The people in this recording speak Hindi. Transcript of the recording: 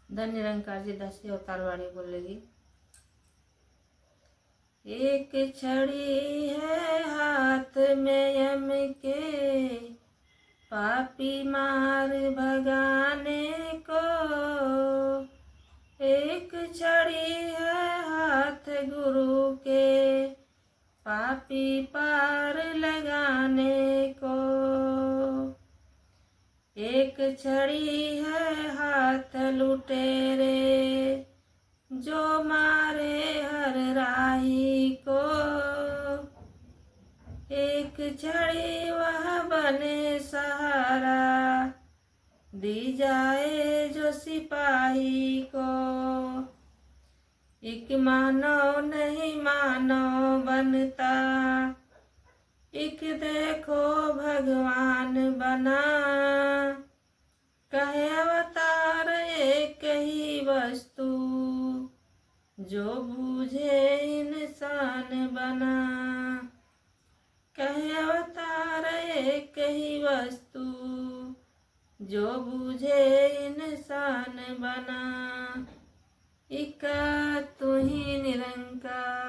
धन निरंकार जी 10 अवतार वाणी बोलेगी। एक छड़ी है हाथ में यम के, पापी मार भगाने को। एक छड़ी है हाथ गुरु के, पापी पार लगाने को। एक छड़ी है हाथ लुटेरे, जो मारे हर राही को। एक छड़ी वह बने सहारा, दी जाए जो सिपाही को। एक मानव नहीं मानव बनता, एक देखो भगवान बना। कहे अवतार एक ही वस्तु, जो बूझे इंसान बना। कहे अवतार एक ही वस्तु, जो बूझे इंसान बना। इका तू ही निरंकार।